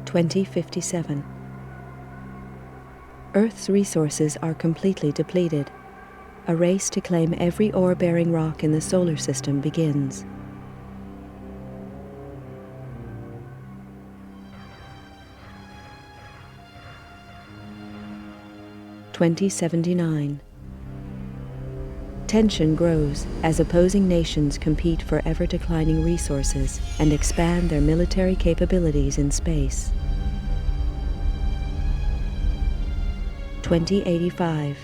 2057. Earth's resources are completely depleted. A race to claim every ore-bearing rock in the solar system begins. (2079). Tension grows as opposing nations compete for ever-declining resources and expand their military capabilities in space. 2085.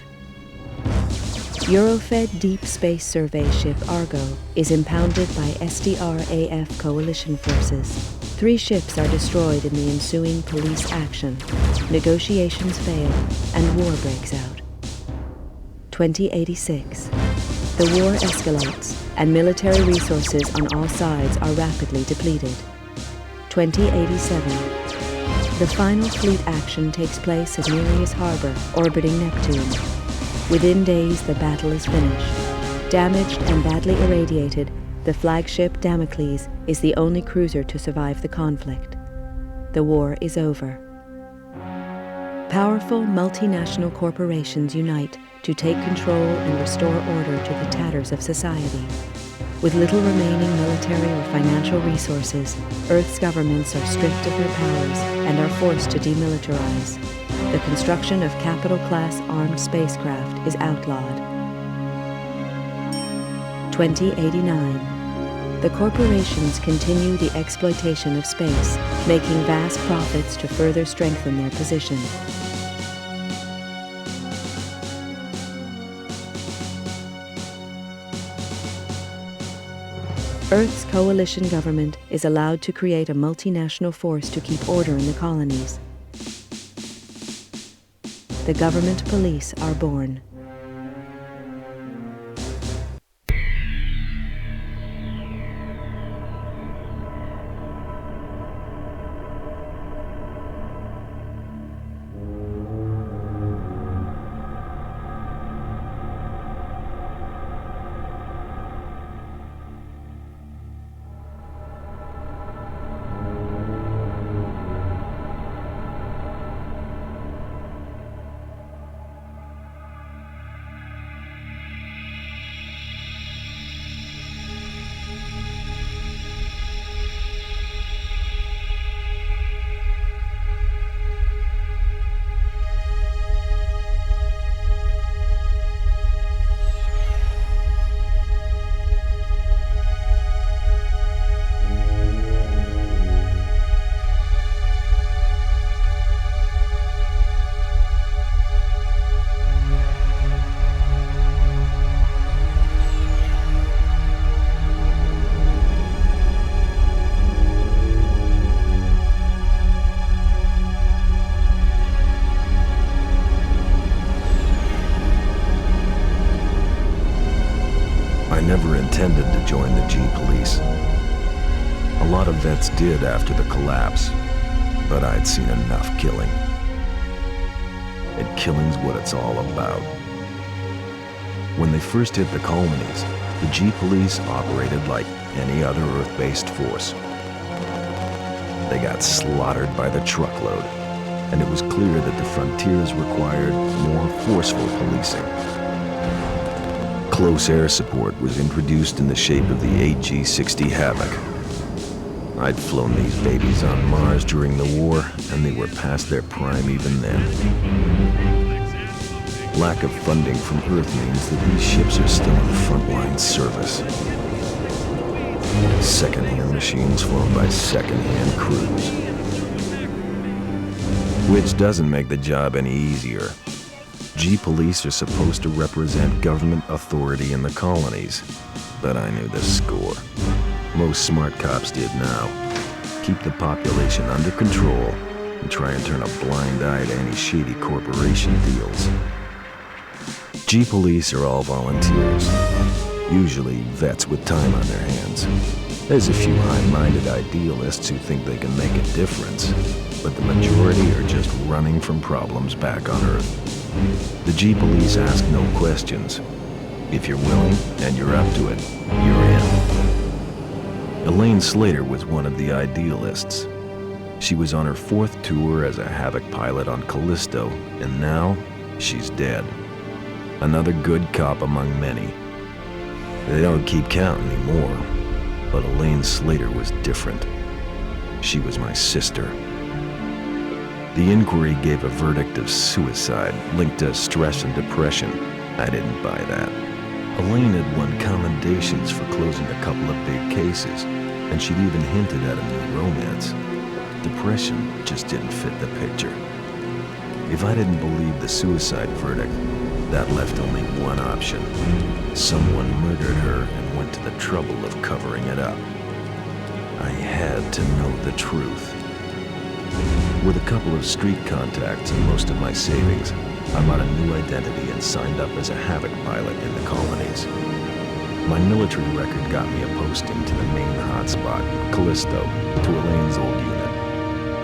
Eurofed Deep Space Survey ship Argo is impounded by SDR-AF coalition forces. 3 ships are destroyed in the ensuing police action. Negotiations fail and war breaks out. 2086. The war escalates and military resources on all sides are rapidly depleted. 2087. The final fleet action takes place at Nereus Harbor, orbiting Neptune. Within days, the battle is finished. Damaged and badly irradiated, the flagship Damocles is the only cruiser to survive the conflict. The war is over. Powerful multinational corporations unite to take control and restore order to the tatters of society. With little remaining military or financial resources, Earth's governments are stripped of their powers and are forced to demilitarize. The construction of capital-class armed spacecraft is outlawed. 2089. The corporations continue the exploitation of space, making vast profits to further strengthen their position. Earth's coalition government is allowed to create a multinational force to keep order in the colonies. The government police are born. I never intended to join the G-Police. A lot of vets did after the collapse, but I'd seen enough killing. And killing's what it's all about. When they first hit the colonies, the G-Police operated like any other Earth-based force. They got slaughtered by the truckload, and it was clear that the frontiers required more forceful policing. Close air support was introduced in the shape of the AG-60 Havoc. I'd flown these babies on Mars during the war, and they were past their prime even then. Lack of funding from Earth means that these ships are still in frontline service. Second-hand machines flown by second-hand crews. Which doesn't make the job any easier. G-Police are supposed to represent government authority in the colonies, but I knew the score. Most smart cops did now. Keep the population under control and try and turn a blind eye to any shady corporation deals. G-Police are all volunteers, usually vets with time on their hands. There's a few high-minded idealists who think they can make a difference, but the majority are just running from problems back on Earth. The G-Police ask no questions. If you're willing and you're up to it, you're in. Elaine Slater was one of the idealists. She was on her 4th tour as a Havoc pilot on Callisto, and now she's dead. Another good cop among many. They don't keep count anymore, but Elaine Slater was different. She was my sister. The inquiry gave a verdict of suicide linked to stress and depression. I didn't buy that. Elaine had won commendations for closing a couple of big cases, and she'd even hinted at a new romance. Depression just didn't fit the picture. If I didn't believe the suicide verdict, that left only one option. Someone murdered her and went to the trouble of covering it up. I had to know the truth. With a couple of street contacts and most of my savings, I bought a new identity and signed up as a Havoc pilot in the colonies. My military record got me a posting to the main hotspot, Callisto, to Elaine's old unit.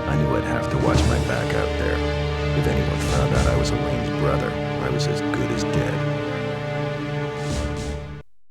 I knew I'd have to watch my back out there. If anyone found out I was Elaine's brother, I was as good as